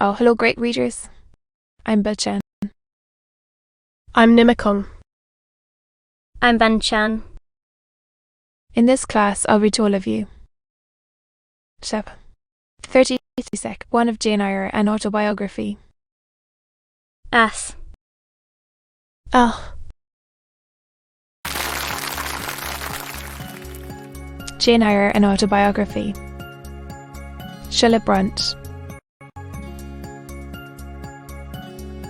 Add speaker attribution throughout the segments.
Speaker 1: Oh, hello, great readers. I'm Belchan.
Speaker 2: I'm Nimikong.
Speaker 3: I'm Banchan.
Speaker 1: In this class, I'll read to all of you. Chap. 30 sec. 1 of Jane Eyre, an autobiography.
Speaker 3: As.
Speaker 2: Ah.
Speaker 1: Jane Eyre, an autobiography. Brontë.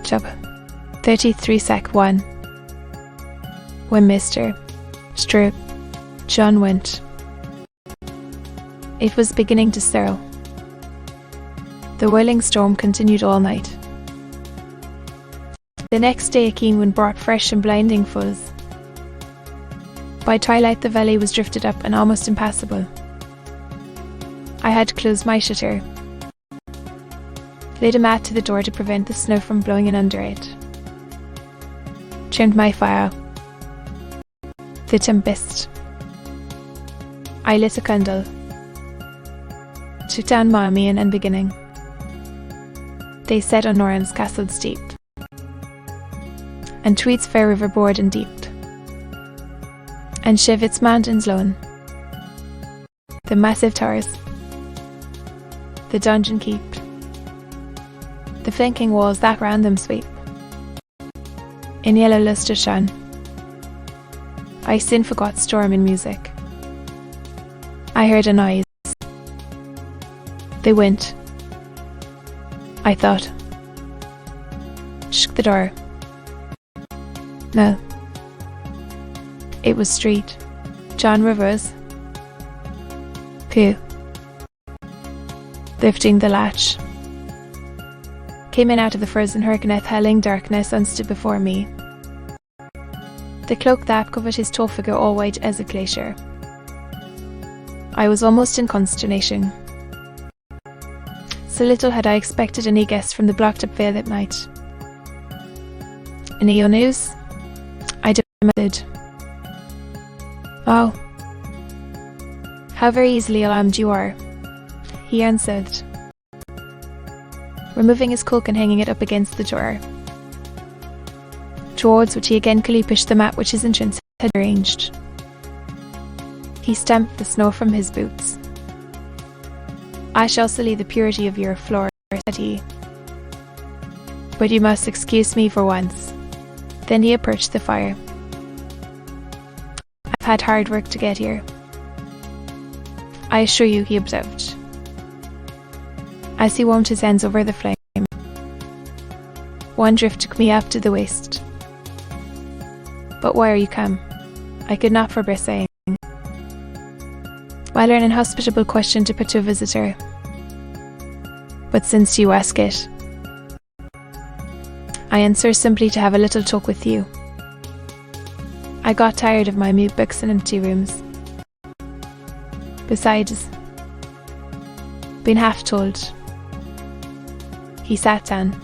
Speaker 1: Chap. 33 sec. 1. When Mr. Stroop John went. It was beginning to stir. The whirling storm continued all night. The next day a keen wind brought fresh and blinding fuzz. By twilight the valley was drifted up and almost impassable. I had to close my shutter, laid a mat to the door to prevent the snow from blowing in under it, trimmed my fire. The tempest. I lit a candle, took down Mommy and beginning. They set on Noran's castle steep, and Tweed's fair river broad and deep, and Shiv its mountains lone, the massive towers, the dungeon keep, the flanking walls that round them sweep, in yellow lustre shone. I soon forgot storm and music. I heard a noise. They went. I thought. Shook the door. No. It was street. John Rivers. Phew. Lifting the latch. Came in out of the frozen hurricaneth howling darkness and stood before me. The cloak that covered his tall figure all white as a glacier. I was almost in consternation. So little had I expected any guest from the blocked up vale that night. Any ill news? I demanded. Oh. How very easily alarmed you are, he answered, removing his cloak and hanging it up against the door, towards which he again coolly pushed the mat which his entrance had arranged. He stamped the snow from his boots. I shall sully the purity of your floor, said he. But you must excuse me for once. Then he approached the fire. I've had hard work to get here, I assure you, he observed, as he warmed his hands over the flame. One drift took me up to the waist. But why are you come? I could not forbear saying, while an inhospitable question to put to a visitor. But since you ask it, I answer simply to have a little talk with you. I got tired of my mute books and empty rooms. Besides, been half told. He sat down.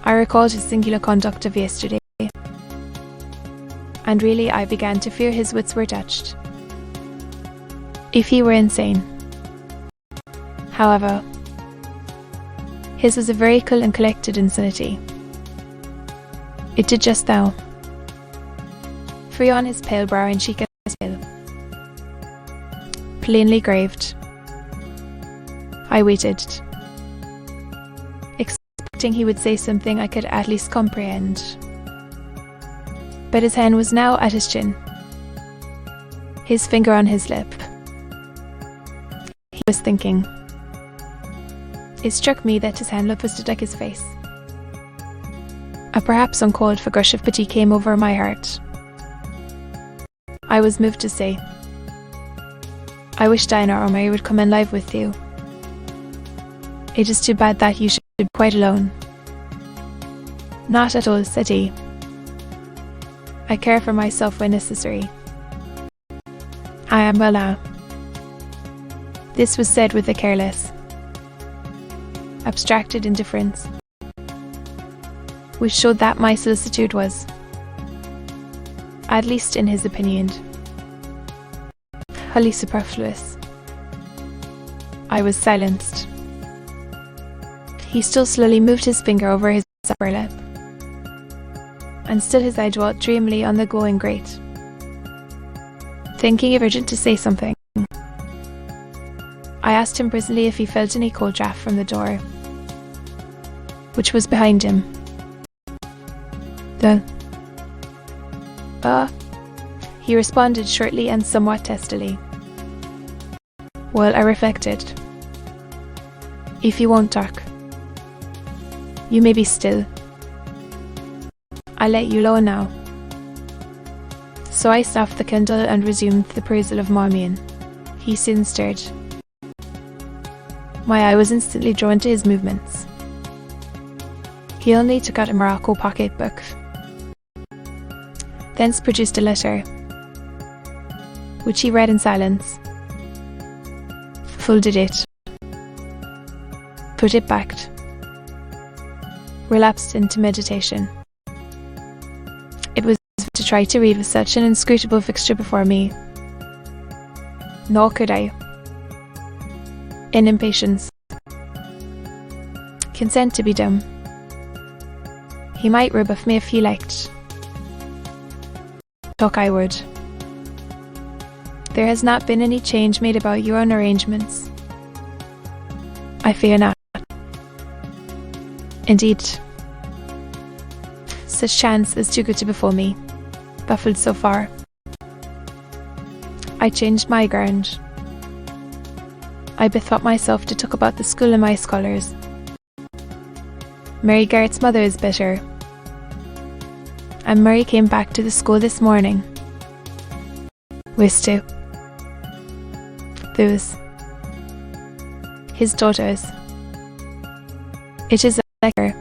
Speaker 1: I recalled his singular conduct of yesterday, and really I began to fear his wits were touched. If he were insane. However, his was a very cool and collected insanity. It did just now. Free on his pale brow and cheek as pale, plainly graved. I waited, expecting he would say something I could at least comprehend. But his hand was now at his chin, his finger on his lip. He was thinking. It struck me that his hand looked twisted like his face. A perhaps uncalled for gush of pity came over my heart. I was moved to say, I wish Dinah or Mary would come and live with you. It is too bad that you should be quite alone. Not at all, said he. I care for myself when necessary. I am well now. This was said with a careless, abstracted indifference, which showed that my solicitude was, at least in his opinion, wholly superfluous. I was silenced. He still slowly moved his finger over his upper lip, and still his eye dwelt dreamily on the glowing grate. Thinking it urgent to say something, I asked him presently if he felt any cold draught from the door, which was behind him. He responded shortly and somewhat testily. Well, I reflected. If you won't talk, you may be still. I'll let you alone now. So I snuffed the candle and resumed the perusal of Marmion. He soon stirred. My eye was instantly drawn to his movements. He only took out a morocco pocket-book, thence produced a letter, which he read in silence, folded it, put it back, relapsed into meditation. It was to try to read with such an inscrutable fixture before me. Nor could I, in impatience, consent to be dumb. He might rebuff me if he liked. Talk I would. There has not been any change made about your own arrangements. I fear not. Indeed, such chance is too good to befall me, baffled so far. I changed my ground. I bethought myself to talk about the school and my scholars. Mary Garrett's mother is better, and Murray came back to the school this morning. Wistu. Those. His daughters. It is a letter.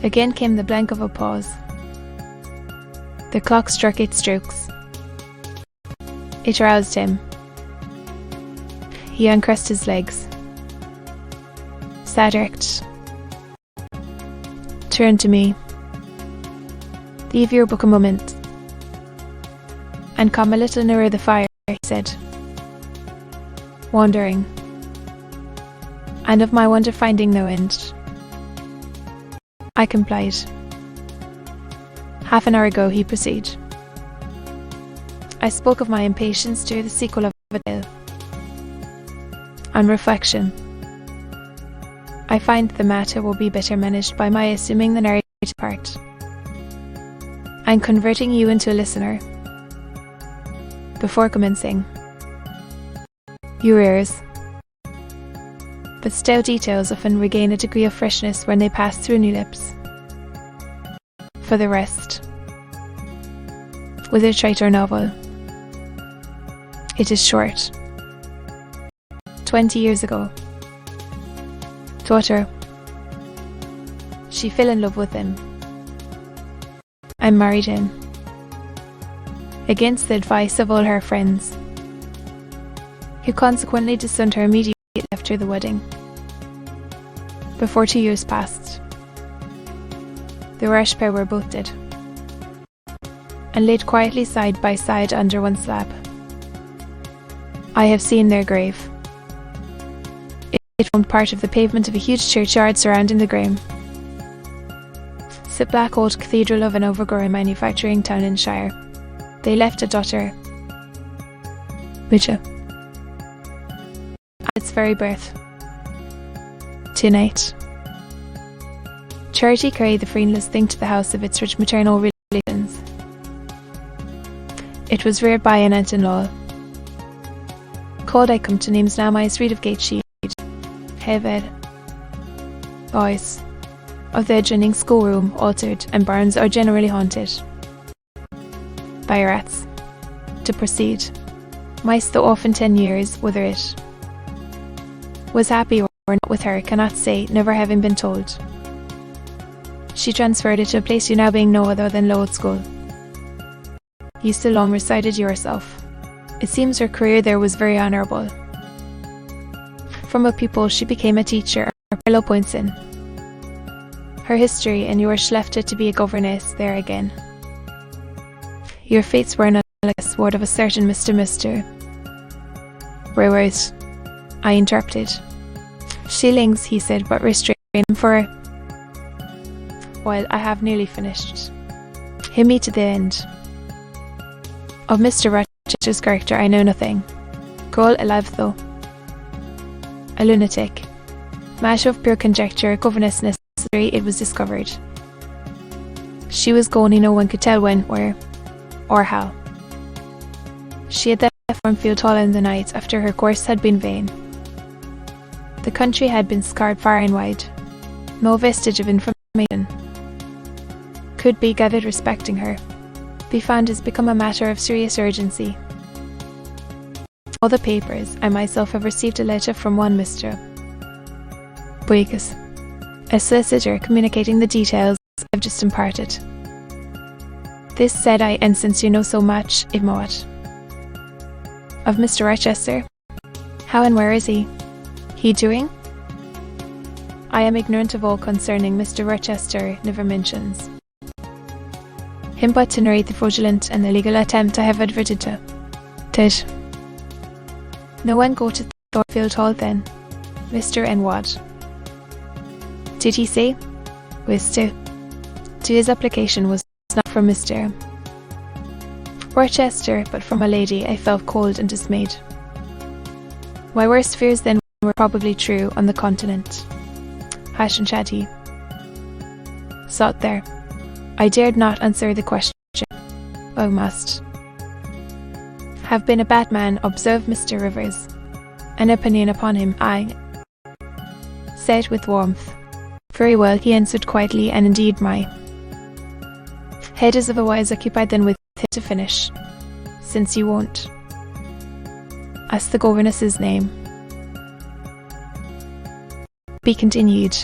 Speaker 1: Again came the blank of a pause. The clock struck 8 strokes. It roused him. He uncrossed his legs, sat erect, turned to me. Leave your book a moment, and come a little nearer the fire, he said, wondering, and of my wonder finding no end. I complied. Half an hour ago, he proceeded, I spoke of my impatience to hear the sequel of a tale. On reflection, I find the matter will be better managed by my assuming the narrative part, and converting you into a listener. Before commencing, your ears, but stale details often regain a degree of freshness when they pass through new lips. For the rest, whether trite or novel, it is short. 20 years ago, daughter, she fell in love with him and married him, against the advice of all her friends, who consequently disowned her immediately after the wedding. Before 2 years passed, the rash pair were both dead, and laid quietly side by side under one slab. I have seen their grave. It formed part of the pavement of a huge churchyard surrounding the grave. It's a black old cathedral of an overgrown manufacturing town in Shire. They left a daughter, Bridget, at its very birth. Tonight, Charity carried the friendless thing to the house of its rich maternal relations. It was reared by an aunt-in-law, called I come to names now my street of Gatesheed, Heaved, boys of the adjoining schoolroom, altered, and barns are generally haunted by rats. To proceed, mice though often 10 years, whether it was happy or not with her, cannot say, never having been told. She transferred it to a place you now being no other than Aloud School. You still long resided yourself. It seems her career there was very honourable. From a pupil she became a teacher, or parallel points in. Her history and yours left her to be a governess there again. Your fates were not like a word of a certain Mr. Whereas, I interrupted. Shillings, he said, but restrained him for while I have nearly finished. Hear me to the end. Of Mr. Rochester's character I know nothing. Call alive though. A lunatic. Matter of pure conjecture, governess necessary, it was discovered. She was gone, no one could tell when, where, or how. She had left Thornfield Hall in the night after her course had been vain. The country had been scoured far and wide. No vestige of information could be gathered respecting her. Be found has become a matter of serious urgency. All the papers, I myself have received a letter from one Mr. Boygas, a solicitor, communicating the details I've just imparted. This said I, and since you know so much, if what? Of Mr. Rochester? How and where is he? He doing? I am ignorant of all concerning Mr. Rochester, never mentions him but to narrate the fraudulent and illegal attempt I have adverted to. Did no one go to Thornfield Hall then? Mr. and what? Did he say? Was to his application was not from Mr. Rochester, but from a lady. I felt cold and dismayed. My worst fears then were probably true on the continent. Hash and chatty. Sought there. I dared not answer the question. I must have been a bad man, observed Mr. Rivers. An opinion upon him, I said with warmth. Very well, he answered quietly, and indeed my head is otherwise occupied than with him to finish, since you won't ask the governess's name. Be continued.